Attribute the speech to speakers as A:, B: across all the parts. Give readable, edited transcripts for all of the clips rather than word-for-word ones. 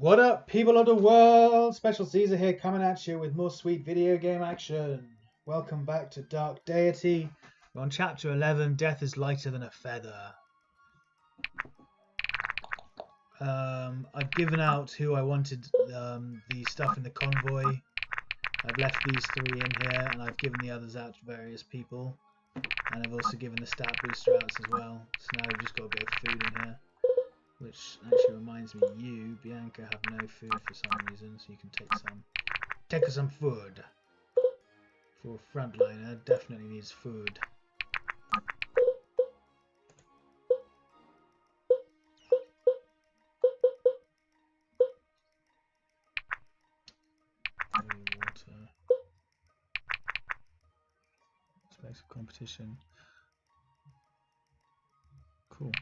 A: What up, people of the world? Special Caesar here, coming at you with more sweet video game action. Welcome back to Dark Deity. We're on chapter 11, Death is Lighter Than a Feather. I've given out who I wanted the stuff in the convoy. I've left these three in here, and I've given the others out to various people. And I've also given the stat booster outs as well. So now we've just got to go food in here. Which actually reminds me, you, Bianca, have no food for some reason, so you can take some. Take some food. For a frontliner, definitely needs food. Water. Space of competition. Cool.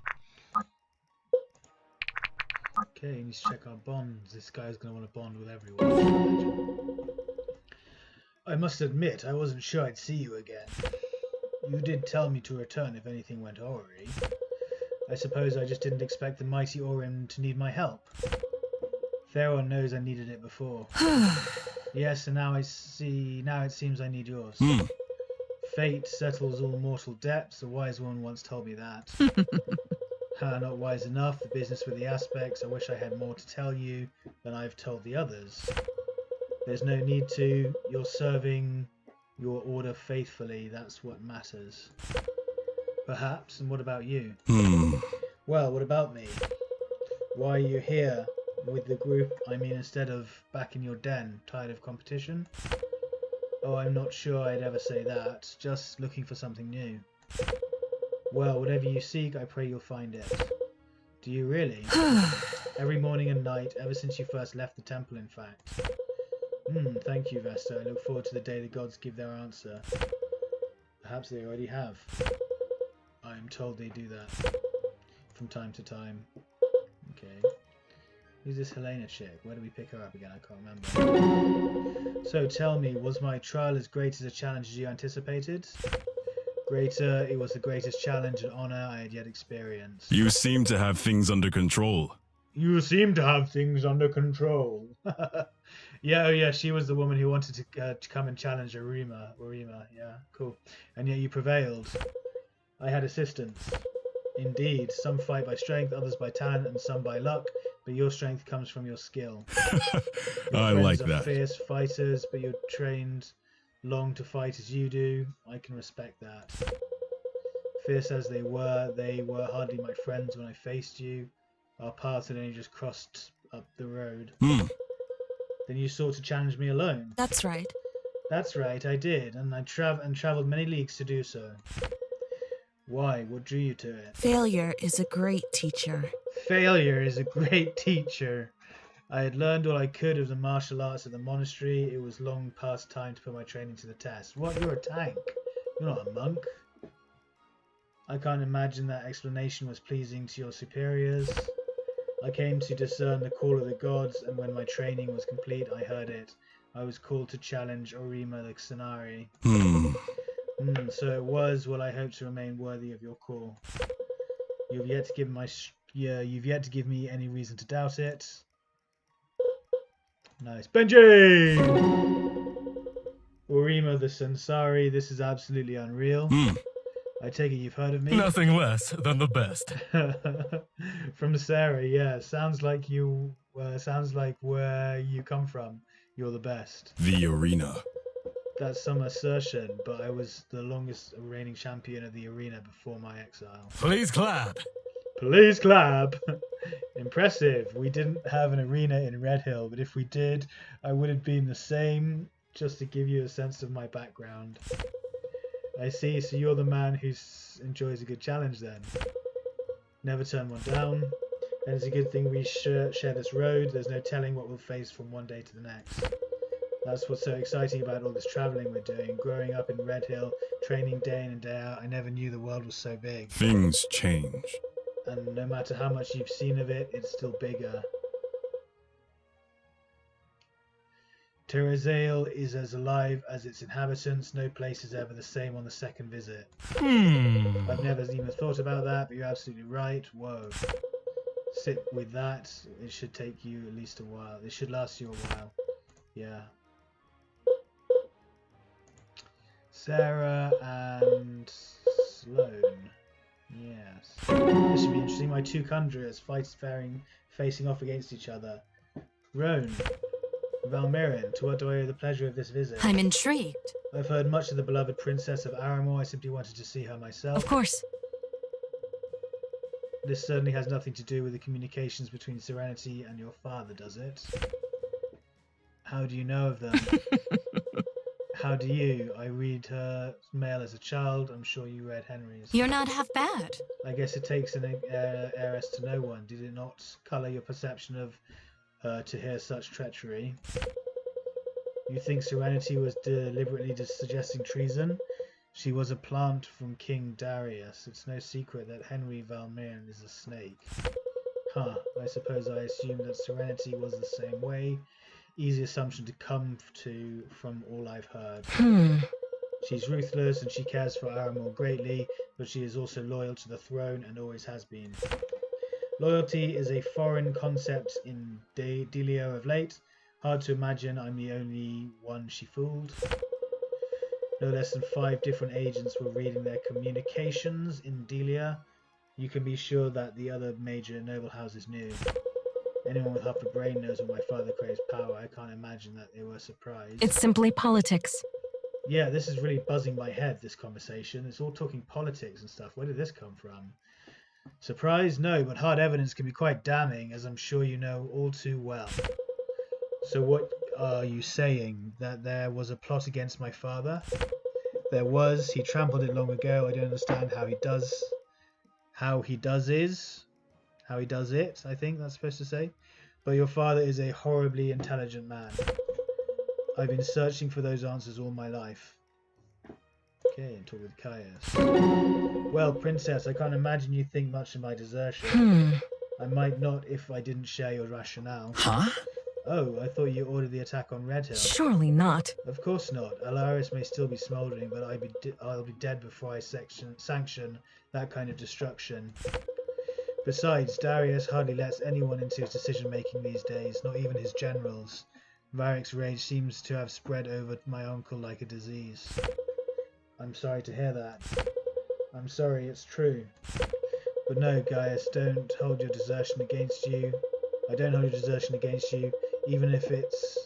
A: Okay, we need to check our bonds. This guy's going to want to bond with everyone. I must admit, I wasn't sure I'd see you again. You did tell me to return if anything went awry. I suppose I just didn't expect the mighty Orim to need my help. Theron knows I needed it before. Yes, and now it seems I need yours. Fate settles all mortal debts. A wise one once told me that. Not wise enough. The business with the aspects. I wish I had more to tell you than I've told the others. There's no need to. You're serving your order faithfully. That's what matters. Perhaps. And what about you? Well, what about me? Why are you here with the group? I mean, instead of back in your den, tired of competition? Oh, I'm not sure I'd ever say that. Just looking for something new. Well, whatever you seek, I pray you'll find it. Do you really? Every morning and night, ever since you first left the temple, in fact. Thank you, Vesta. I look forward to the day the gods give their answer. Perhaps they already have. I am told they do that. From time to time. Okay. Who's this Helena chick? Where do we pick her up again? I can't remember. So tell me, was my trial as great as a challenge as you anticipated? Greater, it was the greatest challenge and honor I had yet experienced.
B: You seem to have things under control.
A: You seem to have things under control. Yeah, she was the woman who wanted to come and challenge Arima, yeah, cool. And yet you prevailed. I had assistance. Indeed, some fight by strength, others by talent, and some by luck, but your strength comes from your skill.
B: I like
A: that.
B: that.
A: Fierce fighters, but you're trained long to fight as you do. I can respect that. Fierce as they were hardly my friends when I faced you. Our paths had only just crossed up the road. Then you sought to challenge me alone.
C: That's right.
A: That's right, I did, and I travelled many leagues to do so. Why? What drew you to it?
C: Failure is a great teacher.
A: Failure is a great teacher. I had learned all I could of the martial arts at the monastery. It was long past time to put my training to the test. What? You're a tank. You're not a monk. I can't imagine that explanation was pleasing to your superiors. I came to discern the call of the gods, and when my training was complete, I heard it. I was called to challenge Orima the Xenari. So it was. Well, I hope to remain worthy of your call. You've yet to give me any reason to doubt it. Nice. Benji! Orima the Sansari, this is absolutely unreal. I take it you've heard of me?
B: Nothing less than the best.
A: From Sarah, yeah. Sounds like where you come from. You're the best.
B: The arena.
A: That's some assertion, but I was the longest reigning champion of the arena before my exile.
B: Please clap.
A: Please clap. Impressive. We didn't have an arena in Red Hill, but if we did, I would have been the same, just to give you a sense of my background. I see, so you're the man who enjoys a good challenge then. Never turn one down. And it's a good thing we share this road. There's no telling what we'll face from one day to the next. That's what's so exciting about all this travelling we're doing. Growing up in Red Hill, training day in and day out, I never knew the world was so big.
B: Things change.
A: And no matter how much you've seen of it, it's still bigger. Terrazale is as alive as its inhabitants. No place is ever the same on the second visit. I've never even thought about that, but you're absolutely right. Whoa. sit with that. It should take you at least a while. It should last you a while. Yeah. Sarah and Sloane. Yes. This should be interesting. My two conjurers facing off against each other. Roan, Valmirin, to what do I owe the pleasure of this visit?
C: I'm intrigued.
A: I've heard much of the beloved Princess of Aramor. I simply wanted to see her myself.
C: Of course.
A: This certainly has nothing to do with the communications between Serenity and your father, does it? How do you know of them? How do you? I read her mail as a child. I'm sure you read Henry's.
C: You're not half bad.
A: I guess it takes an heiress to know one. Did it not colour your perception of her to hear such treachery? You think Serenity was deliberately suggesting treason? She was a plant from King Darius. It's no secret that Henry Valmirin is a snake. Huh, I suppose I assumed that Serenity was the same way. Easy assumption to come to from all I've heard. She's ruthless and she cares for Aramor greatly, but she is also loyal to the throne and always has been. Loyalty is a foreign concept in Delia of late. Hard to imagine I'm the only one she fooled. No less than 5 different agents were reading their communications in Delia. You can be sure that the other major noble houses knew. Anyone with half a brain knows when my father craves power. I can't imagine that they were surprised.
C: It's simply politics.
A: Yeah, this is really buzzing my head, this conversation. It's all talking politics and stuff. Where did this come from? Surprise? No, but hard evidence can be quite damning, as I'm sure you know all too well. So what are you saying? That there was a plot against my father? There was. He trampled it long ago. I don't understand how he does it, I think that's supposed to say. But your father is a horribly intelligent man. I've been searching for those answers all my life. Okay, and talk with Caius. Well, Princess, I can't imagine you think much of my desertion. I might not if I didn't share your rationale.
C: Huh?
A: Oh, I thought you ordered the attack on Red Hill.
C: Surely not.
A: Of course not. Alaris may still be smouldering, but I'll be dead before I sanction that kind of destruction. Besides, Darius hardly lets anyone into his decision-making these days, not even his generals. Varric's rage seems to have spread over my uncle like a disease. I'm sorry to hear that. I'm sorry, it's true. But no, Gaius, don't hold your desertion against you. I don't hold your desertion against you, even if it's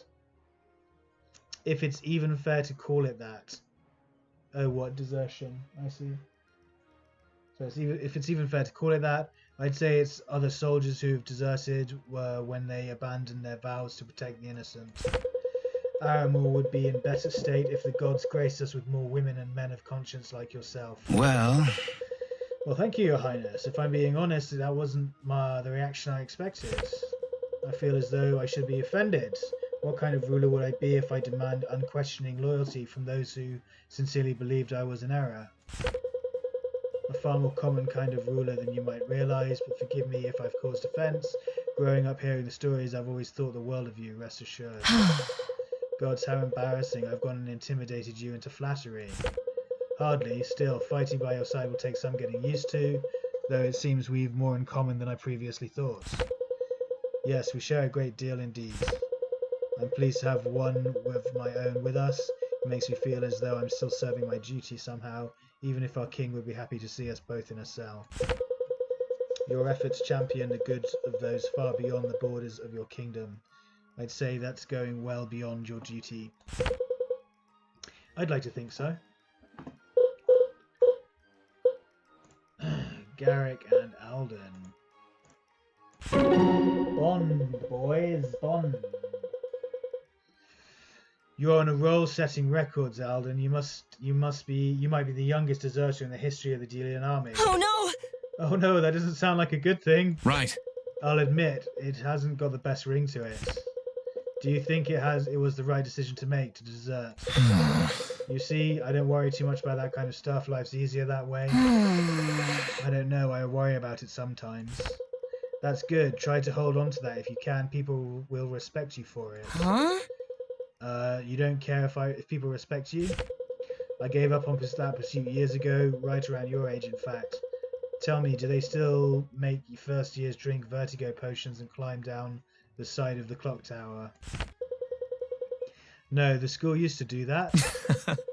A: even fair to call it that. Oh, what desertion? I see. So if it's even fair to call it that, I'd say it's other soldiers who've deserted when they abandoned their vows to protect the innocent. Aramor would be in better state if the gods graced us with more women and men of conscience like yourself.
B: Well,
A: Thank you, Your Highness. If I'm being honest, that wasn't the reaction I expected. I feel as though I should be offended. What kind of ruler would I be if I demand unquestioning loyalty from those who sincerely believed I was in error? A far more common kind of ruler than you might realise, but forgive me if I've caused offence. Growing up hearing the stories, I've always thought the world of you, rest assured. Gods, how embarrassing. I've gone and intimidated you into flattery. Hardly. Still, fighting by your side will take some getting used to, though it seems we've more in common than I previously thought. Yes, we share a great deal indeed. I'm pleased to have one of my own with us. It makes me feel as though I'm still serving my duty somehow, even if our king would be happy to see us both in a cell. Your efforts champion the good of those far beyond the borders of your kingdom. I'd say that's going well beyond your duty. I'd like to think so. Garrick and Alden. Bond, boys, Bond. You're on a roll setting records, Alden. You might be the youngest deserter in the history of the Delian army.
C: Oh no!
A: Oh no, that doesn't sound like a good thing.
B: right.
A: I'll admit, it hasn't got the best ring to it. Do you think it was the right decision to make, to desert? You see, I don't worry too much about that kind of stuff. Life's easier that way. I don't know, I worry about it sometimes. That's good. Try to hold on to that if you can. People will respect you for it.
C: Huh?
A: You don't care if people respect you? I gave up on that pursuit years ago, right around your age, in fact. Tell me, do they still make first years drink vertigo potions and climb down the side of the clock tower? No, the school used to do that.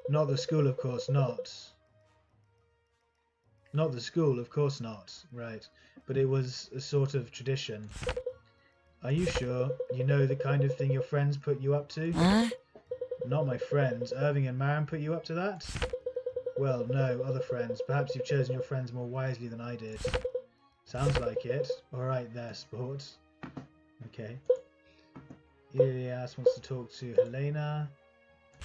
A: Not the school, of course not. Not the school, of course not. Right. But it was a sort of tradition. Are you sure? You know the kind of thing your friends put you up to?
C: Huh?
A: Not my friends. Irving and Marin put you up to that? Well, no, other friends. Perhaps you've chosen your friends more wisely than I did. Sounds like it. Alright there, sport. Okay. Ilias wants to talk to Helena.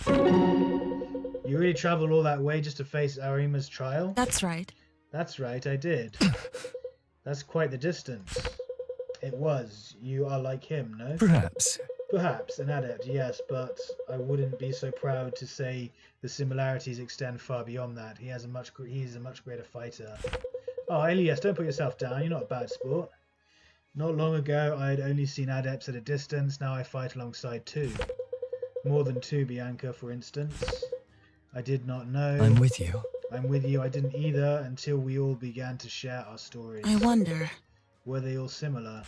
A: You really travelled all that way just to face Arima's trial?
C: That's right.
A: That's right, I did. That's quite the distance. It was. You are like him, no?
B: Perhaps.
A: Perhaps, an adept, yes, but I wouldn't be so proud to say the similarities extend far beyond that. He's a much greater fighter. Oh, Elias, don't put yourself down. You're not a bad sport. Not long ago, I had only seen adepts at a distance. Now I fight alongside two. More than two, Bianca, for instance. I did not know.
B: I'm with you.
A: I'm with you. I didn't either until we all began to share our stories.
C: I wonder.
A: Were they all similar?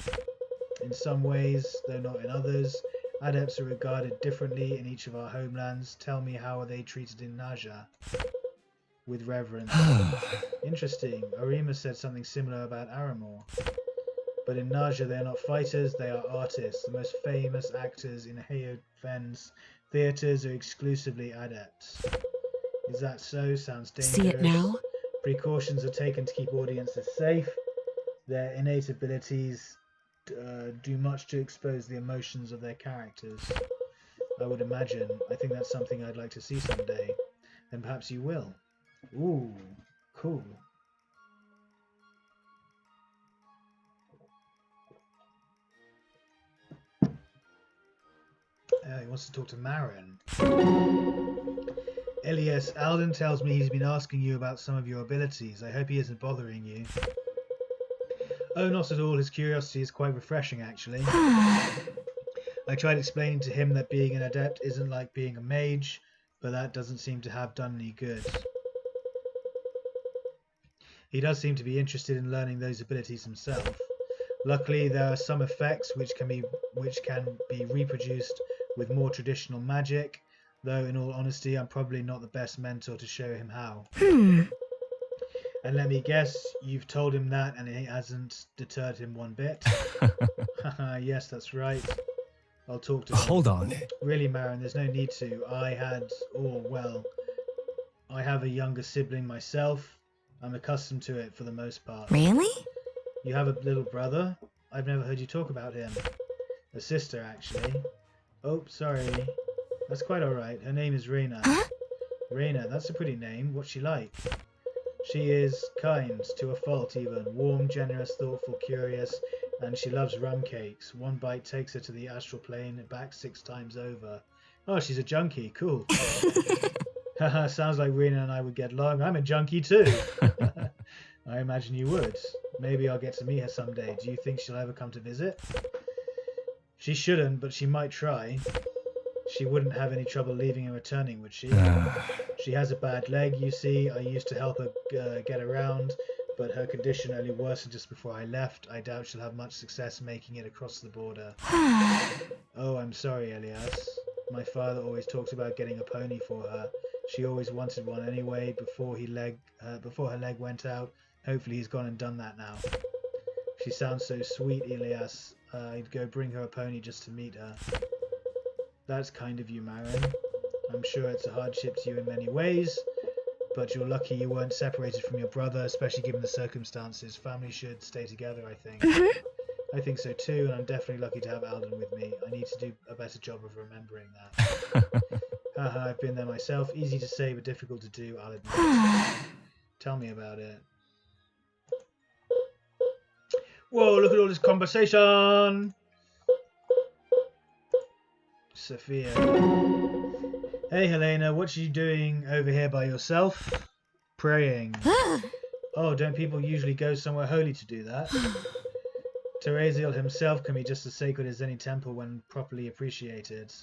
A: In some ways, though not in others. Adepts are regarded differently in each of our homelands. Tell me, how are they treated in Naja? With reverence. Interesting. Arima said something similar about Aramor. But in Naja, they are not fighters, they are artists. The most famous actors in Heoven's theatres are exclusively adepts. Is that so? Sounds dangerous.
C: See it now?
A: Precautions are taken to keep audiences safe. Their innate abilities do much to expose the emotions of their characters. I would imagine. I think that's something I'd like to see someday. Then perhaps you will. Ooh, cool. He wants to talk to Marin. Elias, Alden tells me he's been asking you about some of your abilities. I hope he isn't bothering you. Oh, not at all. His curiosity is quite refreshing, actually. I tried explaining to him that being an adept isn't like being a mage, but that doesn't seem to have done any good. He does seem to be interested in learning those abilities himself. Luckily, there are some effects which can be reproduced with more traditional magic, though in all honesty, I'm probably not the best mentor to show him how. And let me guess, you've told him that and it hasn't deterred him one bit? Yes, that's right. I'll talk to him.
B: Hold on.
A: Really, Marin, there's no need to. I have a younger sibling myself. I'm accustomed to it for the most part.
C: Really?
A: You have a little brother? I've never heard you talk about him. A sister, actually. Oh, sorry. That's quite alright. Her name is Reyna.
C: Huh?
A: Reyna, that's a pretty name. What's she like? She is kind, to a fault even. Warm, generous, thoughtful, curious, and she loves rum cakes. One bite takes her to the astral plane and back 6 times over. Oh, she's a junkie. Cool. Haha, sounds like Reyna and I would get along. I'm a junkie too. I imagine you would. Maybe I'll get to meet her someday. Do you think she'll ever come to visit? She shouldn't, but she might try. She wouldn't have any trouble leaving and returning, would she? She has a bad leg, you see. I used to help her get around, but her condition only worsened just before I left. I doubt she'll have much success making it across the border. Oh, I'm sorry, Elias. My father always talked about getting a pony for her. She always wanted one anyway before her leg went out. Hopefully he's gone and done that now. She sounds so sweet, Elias. I'd go bring her a pony just to meet her. That's kind of you, Marin. I'm sure it's a hardship to you in many ways, but you're lucky you weren't separated from your brother, especially given the circumstances. Family should stay together, I think. I think so too, and I'm definitely lucky to have Alden with me. I need to do a better job of remembering that. Haha, I've been there myself. Easy to say, but difficult to do, I'll admit. Tell me about it. Whoa, look at all this conversation! Sophia. Hey Helena, what are you doing over here by yourself? Praying. Oh, don't people usually go somewhere holy to do that? Teresiel himself can be just as sacred as any temple when properly appreciated.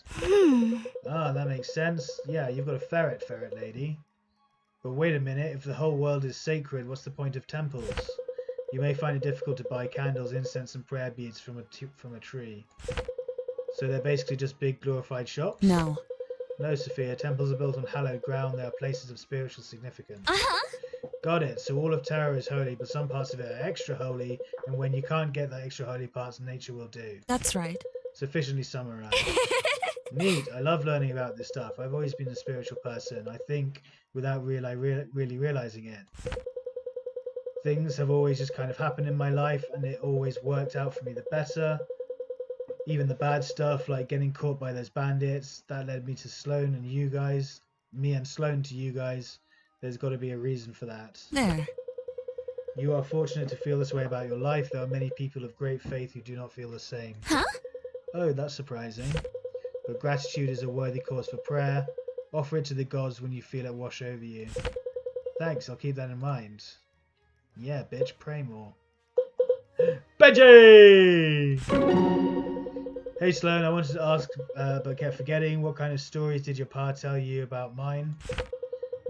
A: Ah, that makes sense. Yeah, you've got a ferret lady. But wait a minute, if the whole world is sacred, what's the point of temples? You may find it difficult to buy candles, incense and prayer beads from a tree. So they're basically just big glorified shops?
C: No.
A: No, Sophia. Temples are built on hallowed ground. They are places of spiritual significance.
C: Uh-huh.
A: Got it. So all of Terra is holy, but some parts of it are extra holy, and when you can't get that extra holy parts, nature will do.
C: That's right.
A: Sufficiently summarized. Neat. I love learning about this stuff. I've always been a spiritual person, I think, without really realizing it. Things have always just kind of happened in my life, and it always worked out for me the better. Even the bad stuff, like getting caught by those bandits, that led me to Sloane and you guys. Me and Sloane to you guys. There's got to be a reason for that.
C: There.
A: You are fortunate to feel this way about your life. There are many people of great faith who do not feel the same.
C: Huh?
A: Oh, that's surprising. But gratitude is a worthy cause for prayer. Offer it to the gods when you feel it wash over you. Thanks, I'll keep that in mind. Yeah, bitch, pray more. Benji! Hey Sloane, I wanted to ask, but kept forgetting, what kind of stories did your pa tell you about mine?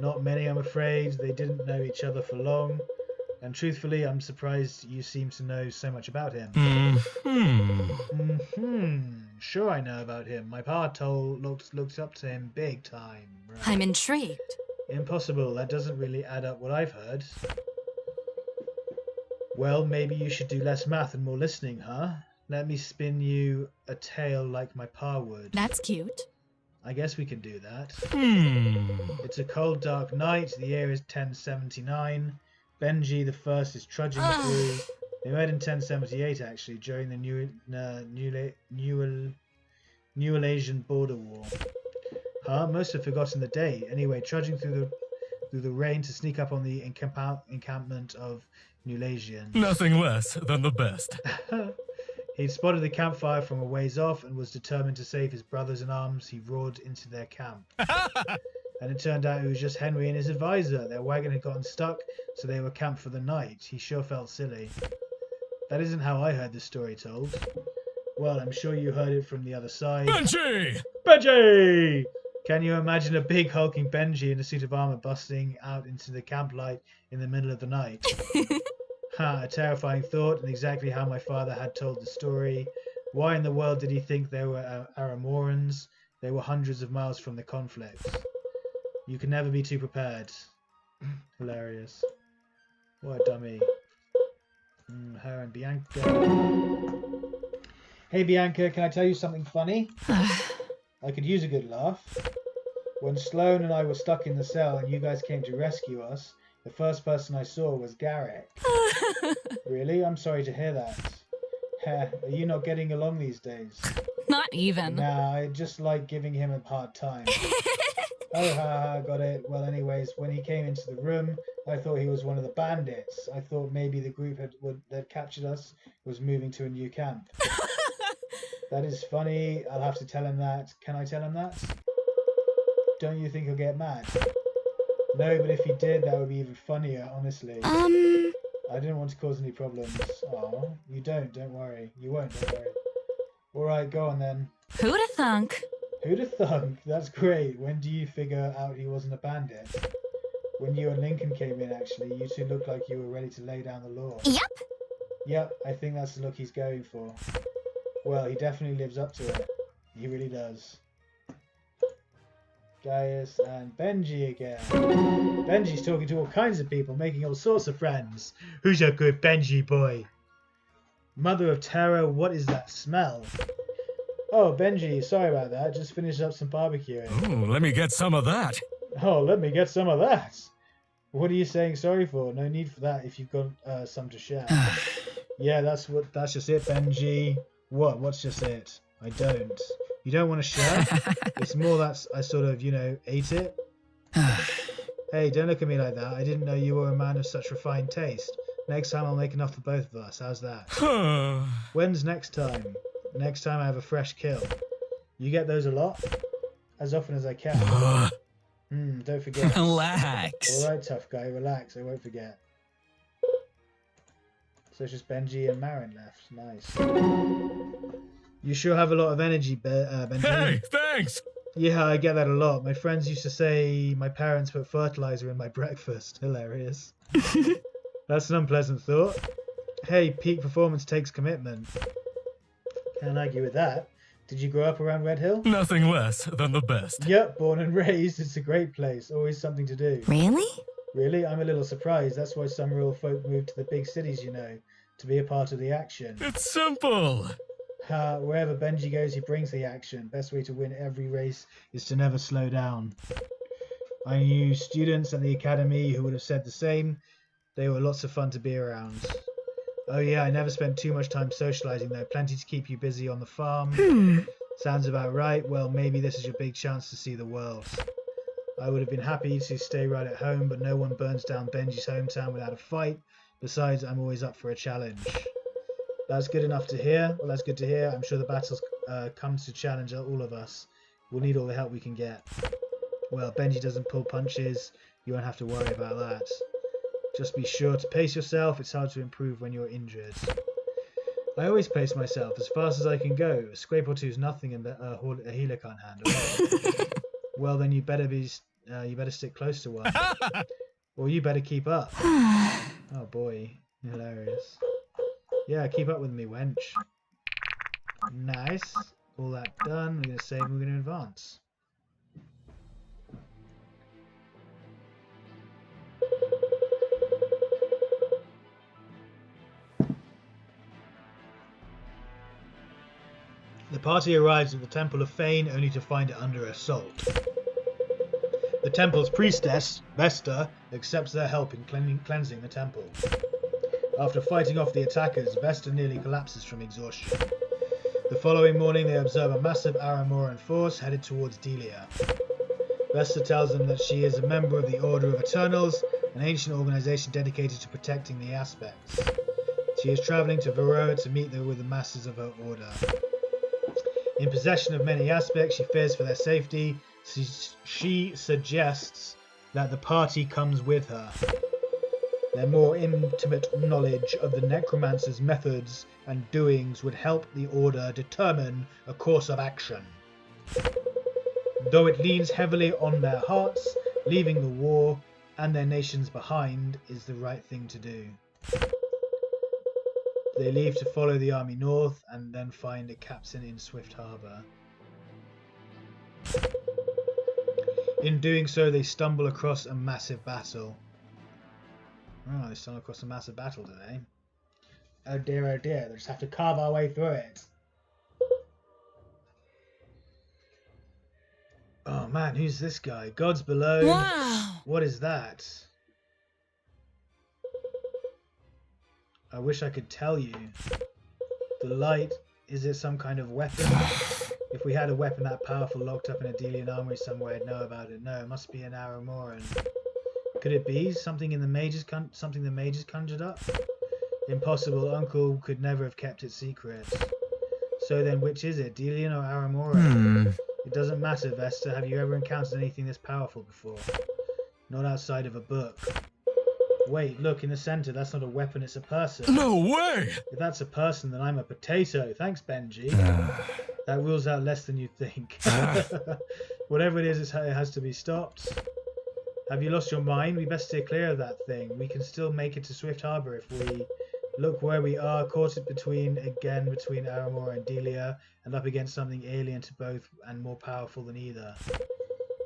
A: Not many, I'm afraid. They didn't know each other for long. And truthfully, I'm surprised you seem to know so much about him. Sure I know about him. My pa looked up to him big time. Right.
C: I'm intrigued.
A: Impossible. That doesn't really add up what I've heard. Well, maybe you should do less math and more listening, huh? Let me spin you a tale like my pa would.
C: That's cute.
A: I guess we can do that. It's a cold, dark night. The year is 1079. Benji the First is trudging through. They met in 1078, actually, during the New Eurasian border war. Huh? Most have forgotten the day. Anyway, trudging through the rain to sneak up on the encampment of Newlasians.
B: Nothing less than the best.
A: He'd spotted the campfire from a ways off and was determined to save his brothers in arms. He roared into their camp. And it turned out it was just Henry and his advisor. Their wagon had gotten stuck, so they were camped for the night. He sure felt silly. That isn't how I heard the story told. Well, I'm sure you heard it from the other side.
B: Benji!
A: Benji! Can you imagine a big hulking Benji in a suit of armor busting out into the camp light in the middle of the night? A terrifying thought, and exactly how my father had told the story. Why in the world did he think they were Aramorans? They were hundreds of miles from the conflict. You can never be too prepared. Hilarious. What a dummy. Her and Bianca. Hey Bianca, can I tell you something funny? I could use a good laugh. When Sloane and I were stuck in the cell and you guys came to rescue us, the first person I saw was Garrick. Really? I'm sorry to hear that. Are you not getting along these days?
C: Not even.
A: Nah, I just like giving him a hard time. Oh, got it. Well, anyways, when he came into the room, I thought he was one of the bandits. I thought maybe the group that captured us was moving to a new camp. That is funny. I'll have to tell him that. Can I tell him that? Don't you think he'll get mad? No, but if he did, that would be even funnier, honestly. I didn't want to cause any problems. Oh, you don't worry. You won't, don't worry. Alright, go on then.
C: Who'da thunk?
A: Who'da thunk? That's great. When do you figure out he wasn't a bandit? When you and Lincoln came in, actually, you two looked like you were ready to lay down the law.
C: Yep.
A: Yep, I think that's the look he's going for. Well, he definitely lives up to it. He really does. Gaius and Benji again. Benji's talking to all kinds of people, making all sorts of friends. Who's a good Benji boy? Mother of terror, what is that smell? Oh, Benji, sorry about that. Just finished up some barbecuing.
B: Ooh, let me get some of that.
A: Oh, let me get some of that. What are you saying sorry for? No need for that if you've got some to share. Yeah, that's just it, Benji. What? What's just it? I don't. You don't want to share? It's more that I sort of, ate it. Hey, don't look at me like that. I didn't know you were a man of such refined taste. Next time I'll make enough for both of us. How's that? When's next time? Next time I have a fresh kill. You get those a lot? As often as I can. Don't forget.
B: Relax.
A: Alright, tough guy. Relax. I won't forget. So it's just Benji and Marin left. Nice. You sure have a lot of energy, Benji.
B: Hey, thanks.
A: Yeah, I get that a lot. My friends used to say my parents put fertilizer in my breakfast. Hilarious. That's an unpleasant thought. Hey, peak performance takes commitment. Can't argue with that. Did you grow up around Red Hill?
B: Nothing less than the best.
A: Yep, born and raised. It's a great place. Always something to do.
C: Really?
A: Really? I'm a little surprised. That's why some rural folk move to the big cities, you know, to be a part of the action.
B: It's simple.
A: Wherever Benji goes, he brings the action. Best way to win every race is to never slow down. I knew students at the academy who would have said the same. They were lots of fun to be around. Oh yeah, I never spent too much time socializing though. Plenty to keep you busy on the farm. Sounds about right. Well, maybe this is your big chance to see the world. I would have been happy to stay right at home, but no one burns down Benji's hometown without a fight. Besides, I'm always up for a challenge. That's good enough to hear. Well, that's good to hear. I'm sure the battle's come to challenge all of us. We'll need all the help we can get. Well, Benji doesn't pull punches. You won't have to worry about that. Just be sure to pace yourself. It's hard to improve when you're injured. I always pace myself as fast as I can go. A scrape or two is nothing, and a healer can't handle. Well, then you better stick close to one, or you better keep up. Oh boy, hilarious. Yeah, keep up with me, wench. Nice. All that done. We're gonna save and we're gonna advance. The party arrives at the Temple of Fane only to find it under assault. The temple's priestess, Vesta, accepts their help in cleansing the temple. After fighting off the attackers, Vesta nearly collapses from exhaustion. The following morning they observe a massive Aramoran force headed towards Delia. Vesta tells them that she is a member of the Order of Eternals, an ancient organization dedicated to protecting the aspects. She is traveling to Varroa to meet with the masters of her order. In possession of many aspects, she fears for their safety. She suggests that the party comes with her. Their more intimate knowledge of the necromancer's methods and doings would help the order determine a course of action. Though it leans heavily on their hearts, leaving the war and their nations behind is the right thing to do. They leave to follow the army north and then find a captain in Swift Harbour. In doing so, they stumble across a massive battle. Oh, they stumble across a massive battle today. Oh dear, they just have to carve our way through it. Oh man, who's this guy? Gods below.
C: Wow.
A: What is that? I wish I could tell you. The light, is it some kind of weapon? If we had a weapon that powerful locked up in a Delian armory somewhere, I'd know about it. No, it must be an Aramoran. Could it be something in the mages conjured up? Impossible. Uncle could never have kept it secret. So then, which is it, Delian or Aramoran? It doesn't matter, Vesta. Have you ever encountered anything this powerful before? Not outside of a book. Wait, look, in the center, that's not a weapon, it's a person.
B: No way!
A: If that's a person, then I'm a potato. Thanks, Benji. That rules out less than you think. Whatever it is, it has to be stopped. Have you lost your mind? We best steer clear of that thing. We can still make it to Swift Harbour if we look where we are, caught it between Aramor and Delia, and up against something alien to both and more powerful than either.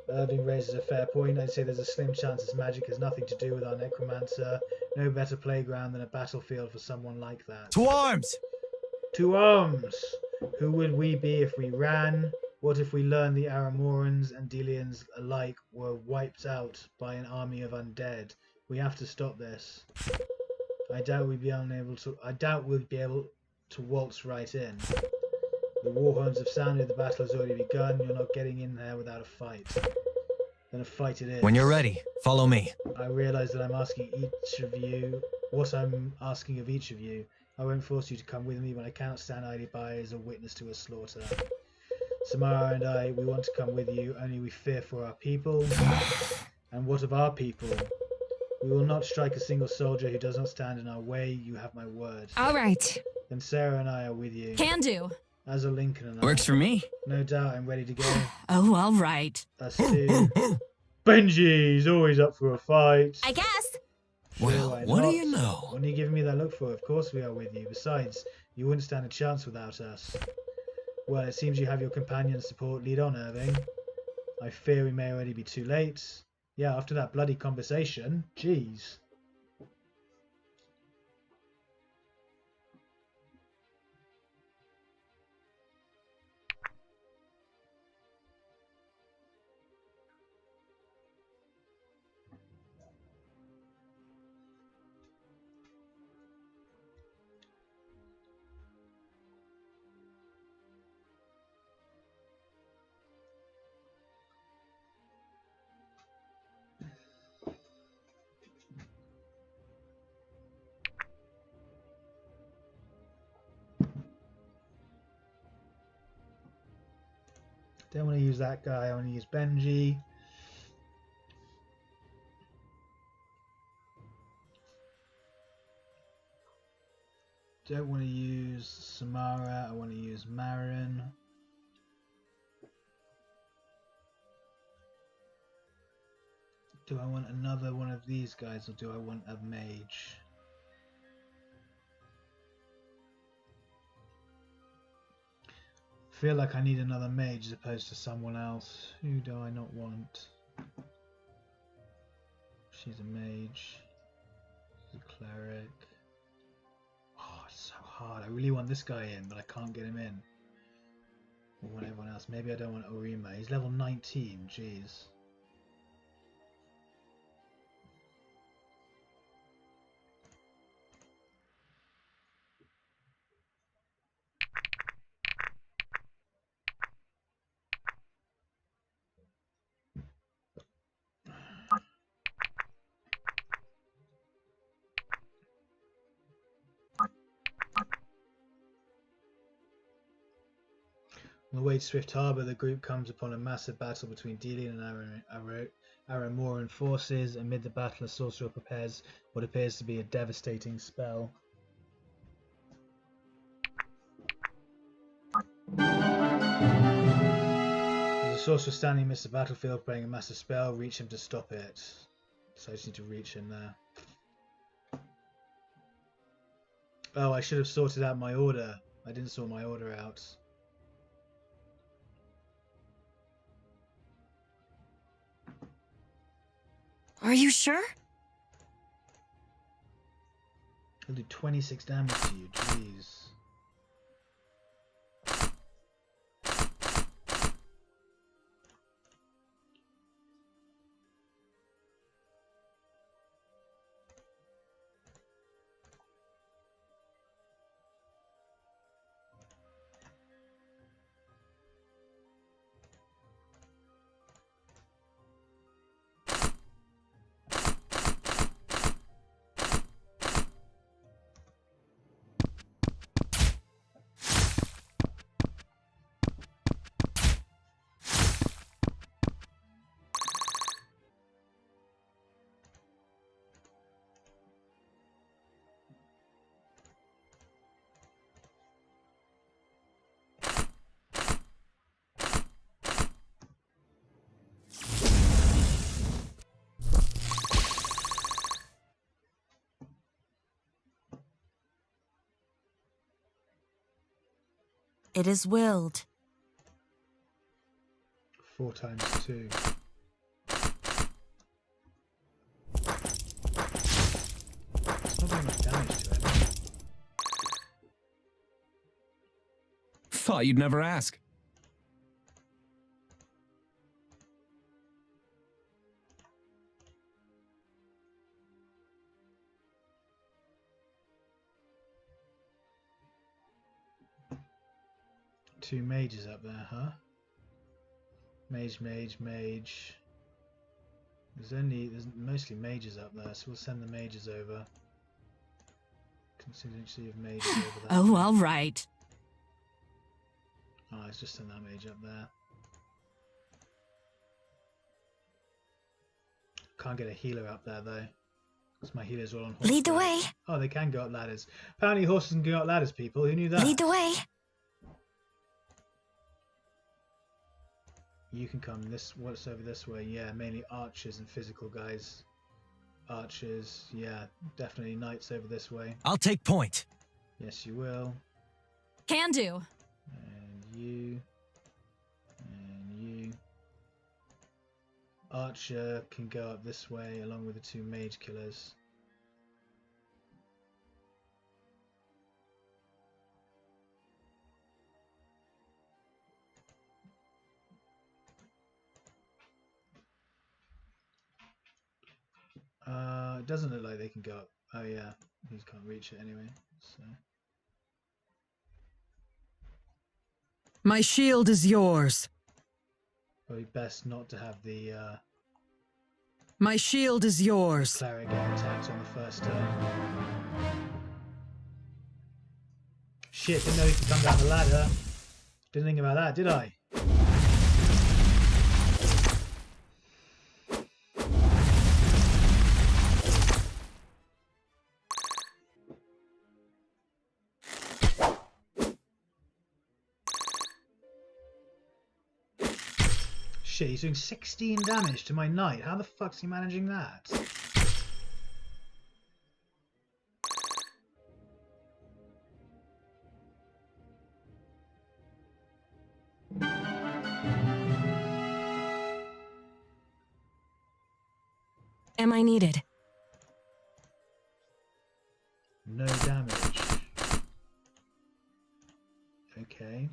A: Irving raises a fair point. I'd say there's a slim chance this magic has nothing to do with our necromancer. No better playground than a battlefield for someone like that.
B: To arms!
A: To arms! Who would we be if we ran? What if we learned the Aramorans and Delians alike were wiped out by an army of undead? We have to stop this. I doubt we'd be able to waltz right in. The war horns have sounded, the battle has already begun. You're not getting in there without a fight. Then a fight it is.
B: When you're ready, follow me.
A: I realise that I'm asking of each of you. I won't force you to come with me, but I cannot stand idly by as a witness to a slaughter. Samara and I, we want to come with you, only we fear for our people. And what of our people? We will not strike a single soldier who does not stand in our way. You have my word.
C: All right.
A: Then Sarah and I are with you.
C: Can do.
A: As a Lincoln and I.
B: Works for me.
A: No doubt I'm ready to go.
C: Oh, all right.
A: Us too. Benji's always up for a fight.
C: I guess.
A: Sure,
B: Well,
A: why
B: what do
A: not?
B: you know?
A: What are you giving me that look for? Of course we are with you. Besides, you wouldn't stand a chance without us. Well, it seems you have your companion support. Lead on, Irving. I fear we may already be too late. Yeah, after that bloody conversation. Jeez. Don't want to use that guy. I want to use Benji. Don't want to use Samara. I want to use Marin. Do I want another one of these guys, or do I want a mage? I feel like I need another mage as opposed to someone else. Who do I not want? She's a mage. She's a cleric. Oh, it's so hard. I really want this guy in, but I can't get him in. I want everyone else. Maybe I don't want Orima. He's level 19. Jeez. On the way to Swift Harbour, the group comes upon a massive battle between Deity and Aramoran forces. Amid the battle, a sorcerer prepares what appears to be a devastating spell. There's a sorcerer standing amidst the battlefield praying a massive spell. Reach him to stop it. So I just need to reach him there. Oh, I should have sorted out my order. I didn't sort my order out.
C: Are you sure?
A: I'll do 26 damage to you, jeez.
C: It is willed.
A: 4 times 2. It's not doing much damage to it.
B: Thought you'd never ask.
A: Two mages up there, huh? Mage, mage, mage. There's mostly mages up there, so we'll send the mages over. Contingency of mages over there.
C: Oh, all right.
A: Oh, let's just send that mage up there. Can't get a healer up there though, because my healers are all on horses.
C: Lead the way.
A: Oh, they can go up ladders. Apparently horses can go up ladders, people. Who knew that?
C: Lead the way.
A: You can come this. What's over this way? Yeah, mainly archers and physical guys. Archers, yeah, definitely knights over this way.
B: I'll take point.
A: Yes, you will.
C: Can do.
A: And you. And you. Archer can go up this way along with the two mage killers. It doesn't look like they can go up. Oh yeah, he can't reach it anyway. So
D: My shield is yours.
A: probably best not to have the
D: My shield is yours.
A: cleric get attacked on the first turn. Shit, didn't know he could come down the ladder. Didn't think about that, did I? Shit, he's doing 16 damage to my knight. How the fuck's he managing that?
C: Am I needed?
A: No damage. Okay.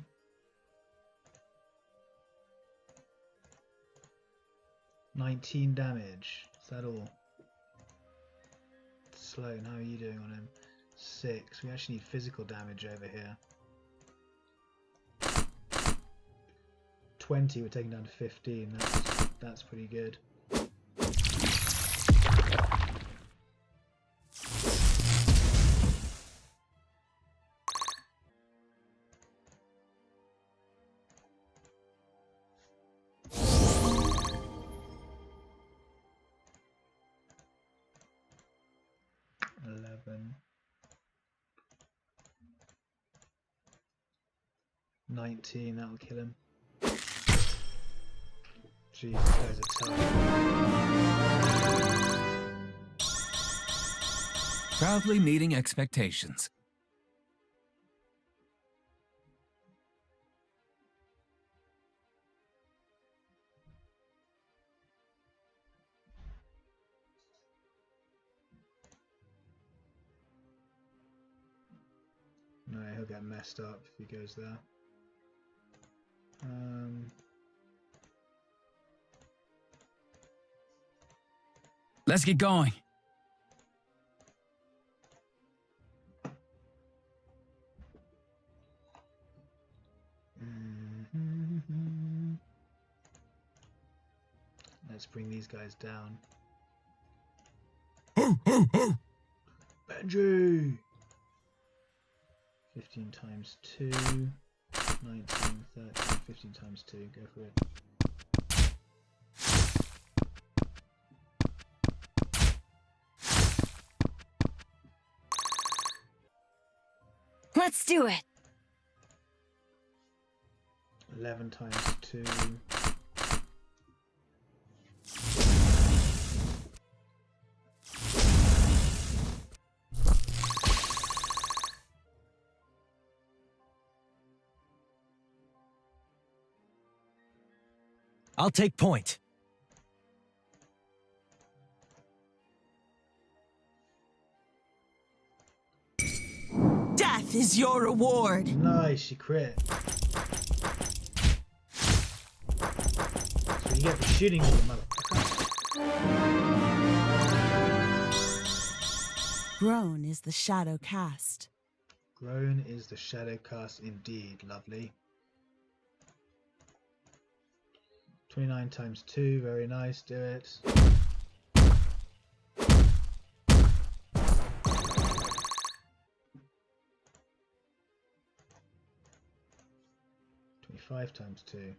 A: $19 damage. Is that all? Sloan, how are you doing on him? 6. We actually need physical damage over here. 20. We're taking down to 15. That's pretty good. $11. 19, that'll kill him. Jeez, those are tough.
B: Proudly meeting expectations.
A: No, he'll get messed up if he goes there.
B: Let's get going.
A: Let's bring these guys down.
B: Ho, ho, ho.
A: Benji! 15 times 2, 19, 13, 15 times 2, go for it.
C: Let's do it.
A: 11 times 2.
B: I'll take point.
D: Death is your reward.
A: Nice, you crit. That's what you get for shooting me, you motherfucker.
D: Grown is the shadow cast.
A: Grown is the shadow cast indeed, lovely. 29 times 2, very nice, do it. Five times 2.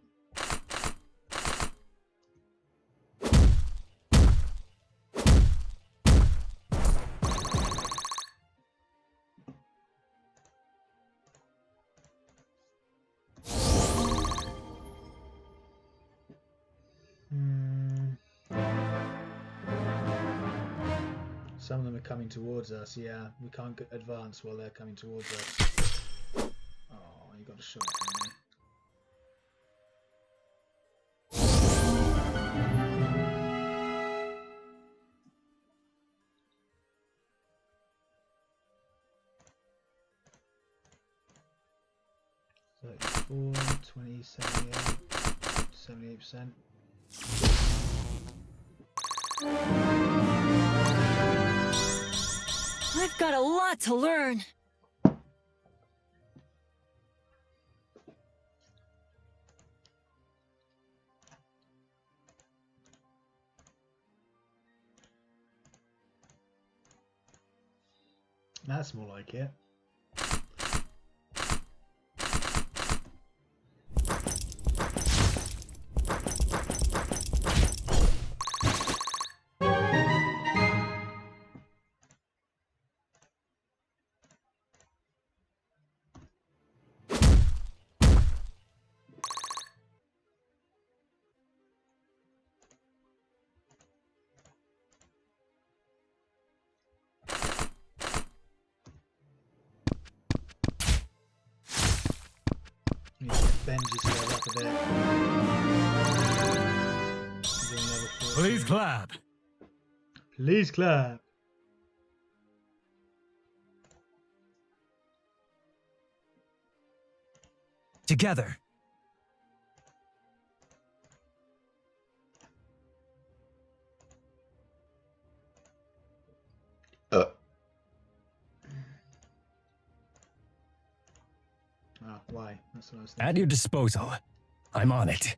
A: Some of them are coming towards us. Yeah, we can't advance while they're coming towards us. Oh, you got a shot on me. $34, 20, 78%.
C: I've got a lot to learn.
A: That's more like it. You need to bend yourself up a bit. You're doing level 14.
B: Please clap.
A: Please clap.
B: Together.
A: Ah, why? That's what I was
B: At
A: thinking.
B: your disposal. I'm on it.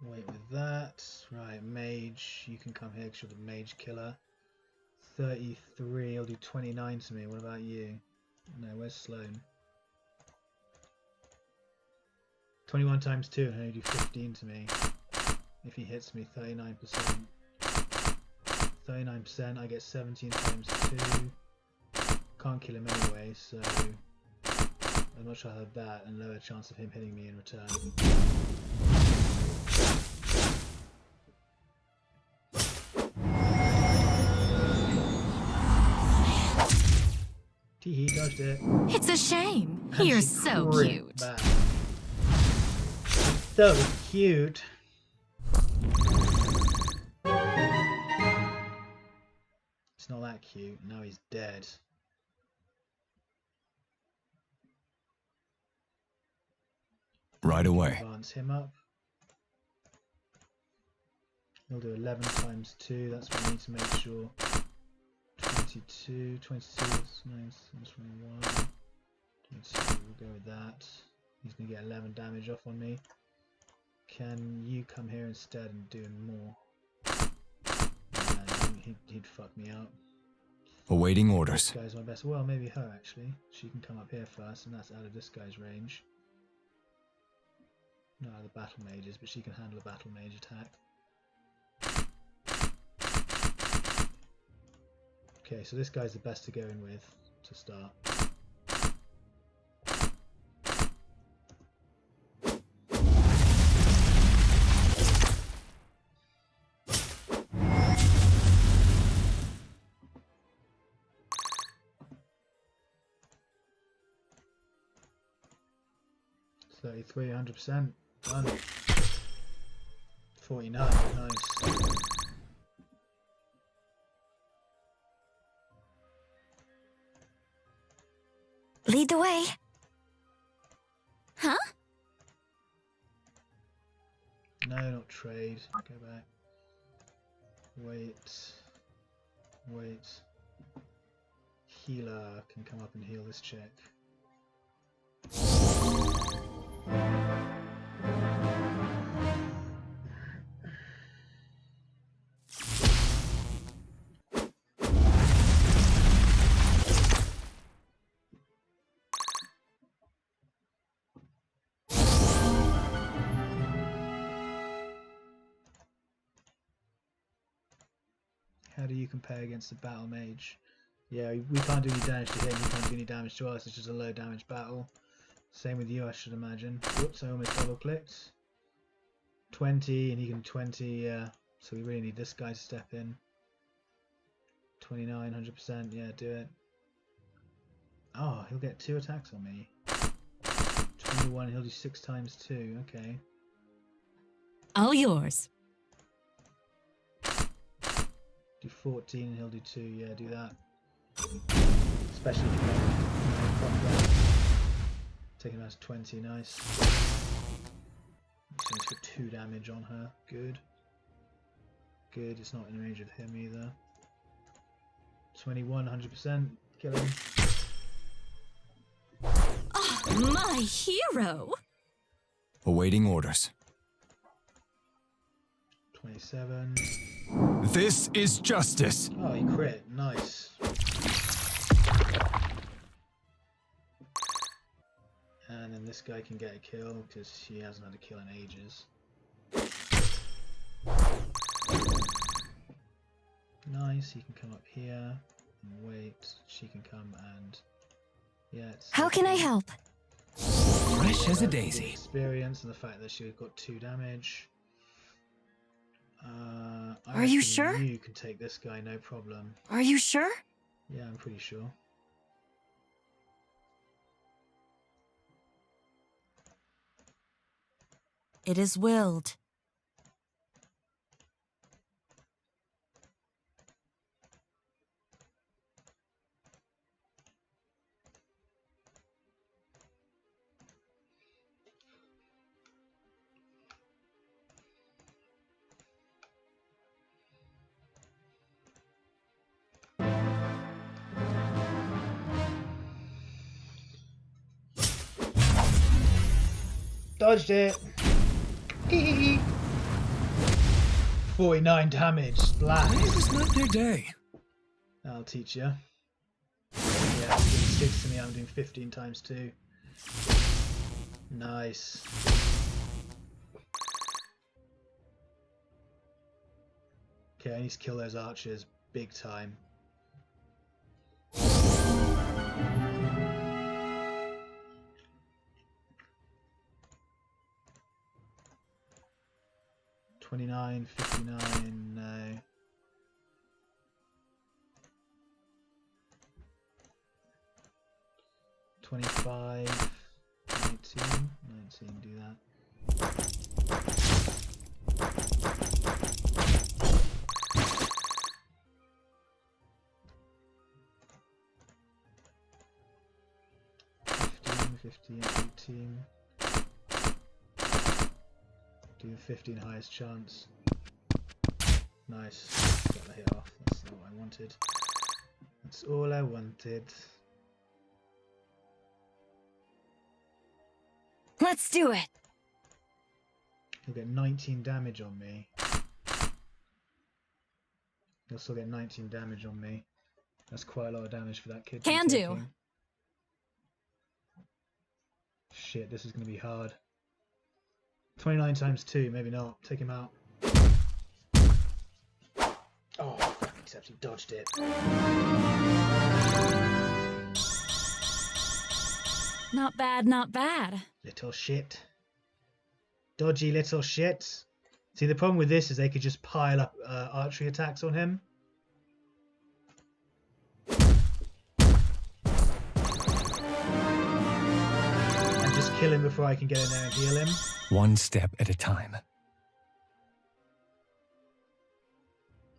A: Wait with that. Right, mage. You can come here because you're the mage killer. 33. I'll do 29 to me. What about you? No, where's Sloan? 21 times 2 and only do 15 to me. If he hits me, 39%. 39%, I get 17 times 2. Can't kill him anyway, so I'd much rather have that and lower chance of him hitting me in return. Tee-hee, dodged it.
C: It's a shame.
A: And
C: You're
A: she
C: so
A: crit
C: cute.
A: back. So cute. It's not that cute. Now he's dead.
B: Right away.
A: Advance him up. He'll do 11 times 2. That's what I need to make sure. 22 is nice. 21. 22, we'll go with that. He's going to get 11 damage off on me. Can you come here instead and do more? Nah, he'd fuck me up.
B: Awaiting
A: This
B: orders.
A: guy's my best. Well, maybe her actually. She can come up here first, and that's out of this guy's range. Not out of the battle mages, but she can handle a battle mage attack. Okay, so this guy's the best to go in with to start. $33, 100%. Done. 49, nice.
C: Lead the way. Huh?
A: No, not trade. Go back. Wait. Wait. Healer can come up and heal this chick. How do you compare against the battle mage? Yeah, we can't do any damage to him, we can't do any damage to us, it's just a low damage battle. Same with you, I should imagine. Whoops, I almost double clicked. 20, and he can 20, yeah. So we really need this guy to step in. 29, 100%. Yeah, do it. Oh, he'll get 2 attacks on me. 21, he'll do 6 times 2. Okay.
C: All yours.
A: Do 14, he'll do 2. Yeah, do that. Especially if you take him as 20. Nice. Just going to put 2 damage on her. Good. Good. It's not in range of him either. 21, 100%. Kill him.
C: Oh, my hero.
B: Awaiting orders.
A: 27.
B: This is justice.
A: Oh, he crit. Nice. And then this guy can get a kill because he hasn't had a kill in ages. Nice. He can come up here and wait. She can come and yeah.
C: How can I help?
B: Fresh as a
A: The
B: daisy.
A: experience and the fact that she got 2 damage. I
C: Are you
A: reckon
C: sure?
A: You can take this guy, no problem.
C: Are you sure?
A: Yeah, I'm pretty sure.
D: It is willed.
A: Dodged it. 49 damage. Splash.
B: It was not their day.
A: That'll teach you. Yeah, it's doing 6 to me. I'm doing 15 times 2. Nice. Okay, I need to kill those archers big time. $29, $59, no. $25, $19, do that. $15, $18. Do the 15 highest chance. Nice. Get the hit off. That's not what I wanted. That's all I wanted.
C: Let's do it.
A: He'll get 19 damage on me. He'll still get 19 damage on me. That's quite a lot of damage for that kid. to be
C: Can do.
A: taking. Shit, this is going to be hard. 29 times 2, maybe not. Take him out. Oh, fuck, except he dodged it.
C: Not bad, not bad.
A: Little shit. Dodgy little shit. See, the problem with this is they could just pile up archery attacks on him. And just kill him before I can get in there and heal him.
B: One step at a time.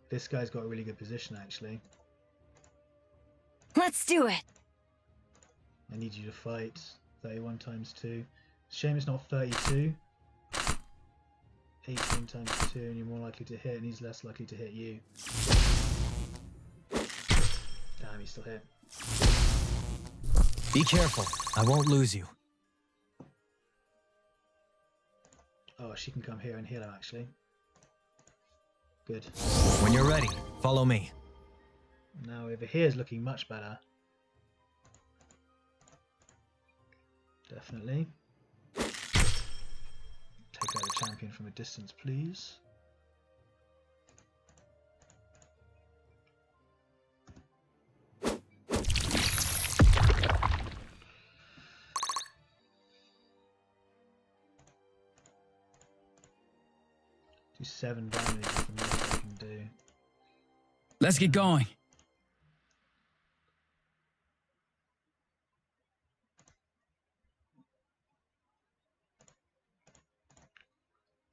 A: This guy's got a really good position, actually.
C: Let's do it.
A: I need you to fight. 31 times 2. Shame it's not 32. 18 times 2, and you're more likely to hit, and he's less likely to hit you. Damn, he's still hit.
B: Be careful. I won't lose you.
A: Oh, she can come here and heal him, actually. Good.
B: When you're ready, follow me.
A: Now over here is looking much better. Definitely. Take out the champion from a distance, please. Do 7 damage is the most I can do.
B: Let's get going.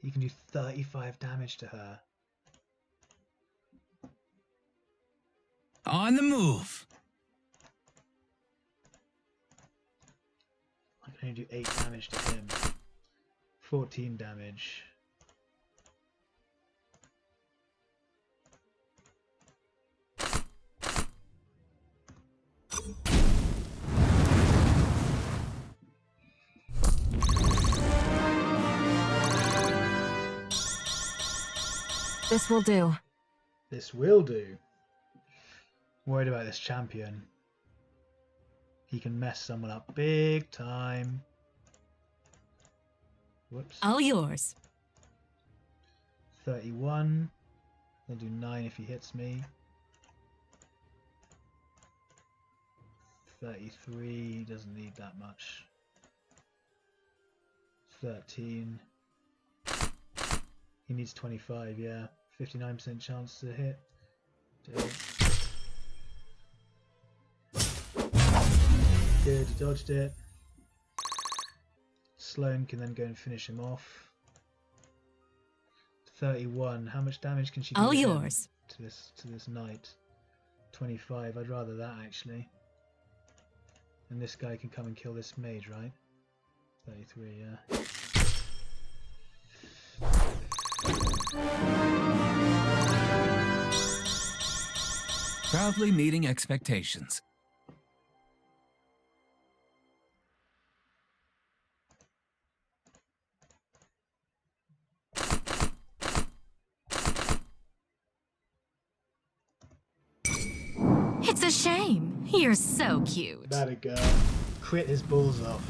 A: You can do 35 damage to her.
B: On the move.
A: I can only do 8 damage to him. 14 damage.
C: This will do.
A: This will do. Worried about this champion. He can mess someone up big time. Whoops.
C: All yours.
A: 31. I'll do 9 if he hits me. 33. Doesn't need that much. 13. He needs 25, yeah. 59% chance to hit. Good, he dodged it. Sloane can then go and finish him off. 31. How much damage can she do
C: All
A: to him?
C: yours.
A: To this knight? 25. I'd rather that actually. And this guy can come and kill this mage, right? 33, yeah.
B: Proudly meeting expectations.
C: It's a shame. You're so cute.
A: That a girl. Crit his balls off.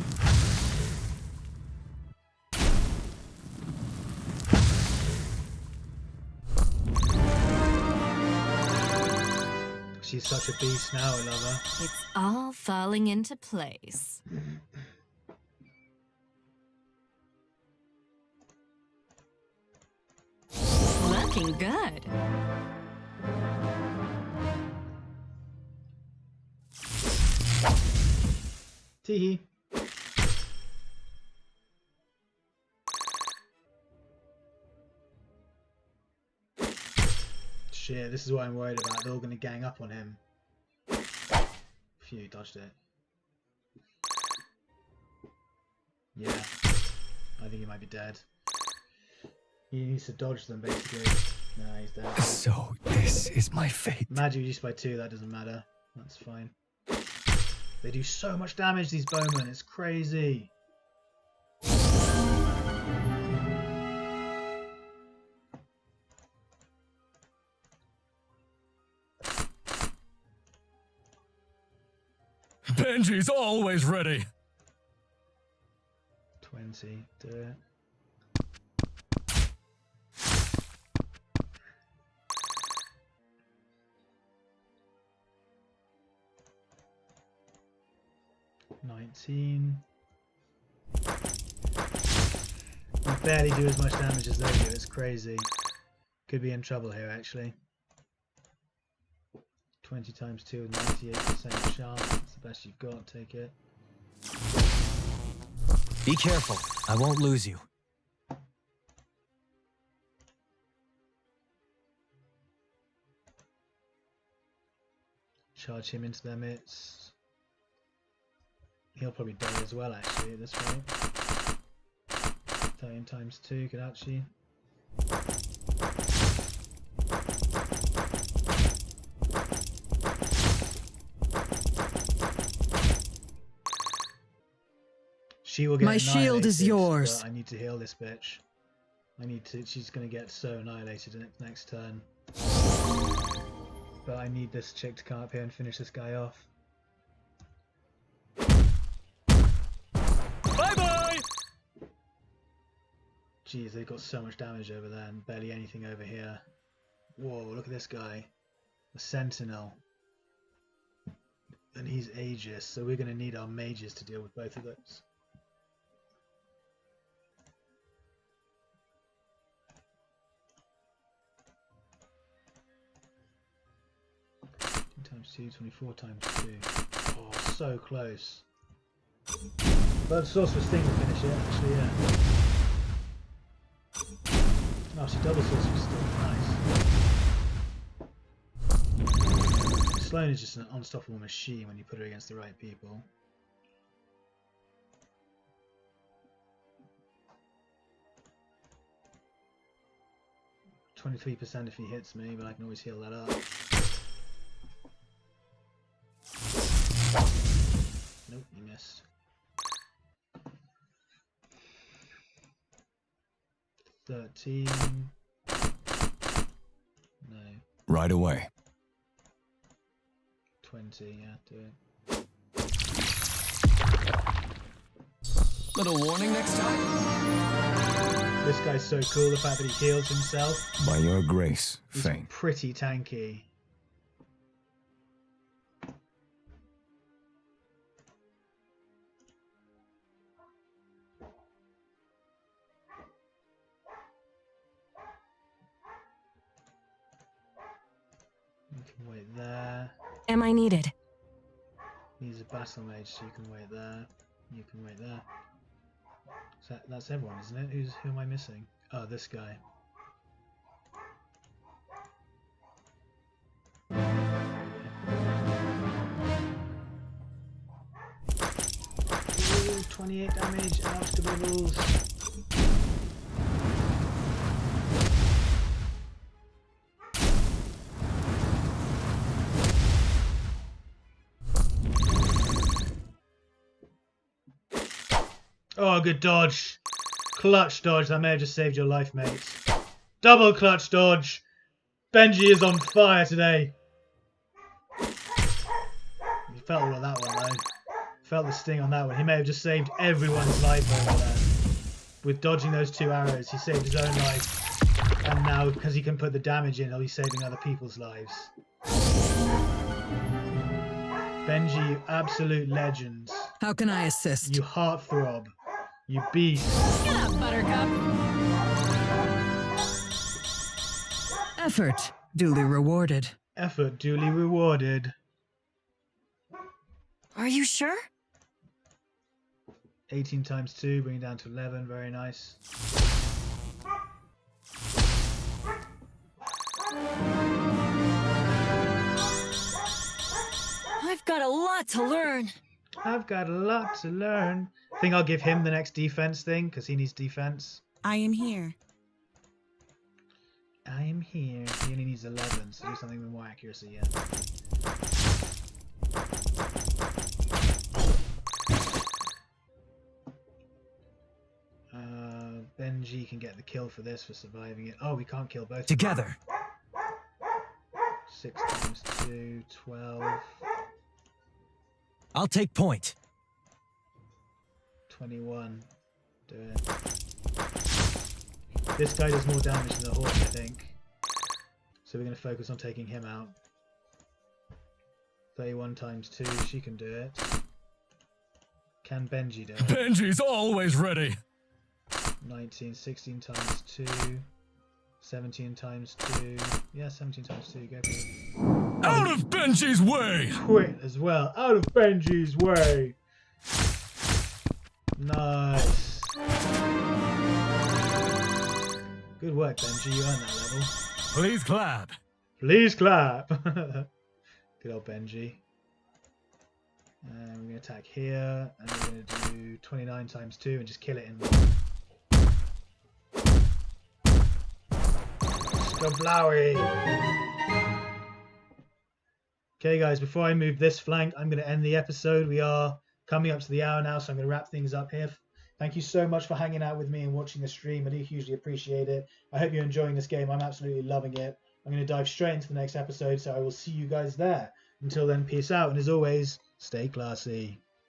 A: She's such a beast now, I love her.
C: It's all falling into place. Looking good.
A: Teehee. Shit, this is what I'm worried about. They're all going to gang up on him. Phew, dodged it. Yeah. I think he might be dead. He needs to dodge them, basically. Nah, he's dead.
B: So, this is my fate.
A: Magic reduced by 2, that doesn't matter. That's fine. They do so much damage, these bowmen. It's crazy.
B: Benji's always ready.
A: 20, do it. You barely do as much damage as they do, it's crazy. Could be in trouble here actually. 20 times 2 with 98% chance, that's the best you've got, take it.
B: Be careful, I won't lose you.
A: Charge him into their midst. He'll probably die as well actually at this rate. 13 times 2 could actually. She will get
D: My shield is
A: annihilated,
D: yours.
A: but I need to heal this bitch. She's gonna get so annihilated in its next turn. But I need this chick to come up here and finish this guy off.
B: Bye-bye!
A: Jeez, they've got so much damage over there and barely anything over here. Whoa, look at this guy. A sentinel. And he's Aegis, so we're going to need our mages to deal with both of those. Times 2, 24 times 2. Oh, so close. But Sorcerer's Sting will finish it, actually, yeah. actually, double sorcery is still nice. Sloane is just an unstoppable machine when you put her against the right people. %23% if he hits me, but I can always heal that up. Nope, you missed. 13. No.
B: Right away.
A: 20, yeah, do it.
B: Little warning next time?
A: This guy's so cool, the fact that he heals himself.
B: By your grace,
A: He's
B: Fane.
A: pretty tanky. You can wait there.
D: Am I needed?
A: He's a battle mage, so you can wait there. You can wait there. So that's everyone, isn't it? Who am I missing? Oh, this guy. Ooh, 28 damage, out to bubbles. Oh, good dodge. Clutch dodge. That may have just saved your life, mates. Double clutch dodge. Benji is on fire today. He felt all of that one, though. Felt the sting on that one. He may have just saved everyone's life over there. With dodging those 2 arrows, he saved his own life. And now, because he can put the damage in, he'll be saving other people's lives. Benji, you absolute legend.
E: How can I assist?
A: You heartthrob. You beast.
C: Get up, Buttercup.
E: Effort duly rewarded.
A: Effort duly rewarded.
D: Are you sure?
A: 18 times 2, bring it down to 11. Very nice.
D: I've got a lot to learn.
A: I've got a lot to learn. I think I'll give him the next defense thing, because he needs defense.
D: I am here.
A: I am here. He only needs 11, so do something with more accuracy, yeah. Benji can get the kill for this, for surviving it. Oh, we can't kill both.
B: Together.
A: 6 times 2, 12.
B: I'll take point.
A: 21. Do it. This guy does more damage than the horse, I think. So we're going to focus on taking him out. 31 times 2, she can do it. Can Benji do it?
B: Benji's always ready.
A: 19, 16 times 2, 17 times 2. Yeah, 17 times 2, go for it.
B: Out of Benji's way!
A: Quit as well. Out of Benji's way. Nice. Good work, Benji. You earned that level.
B: Please clap.
A: Please clap. Good old Benji. And we're going to attack here. And we're going to do 29 times 2 and just kill it in one. Skablowy. Okay guys, before I move this flank, I'm going to end the episode. We are coming up to the hour now, so I'm going to wrap things up here. Thank you so much for hanging out with me and watching the stream. I do hugely appreciate it. I hope you're enjoying this game. I'm absolutely loving it. I'm going to dive straight into the next episode, so I will see you guys there. Until then, peace out, and as always, stay classy.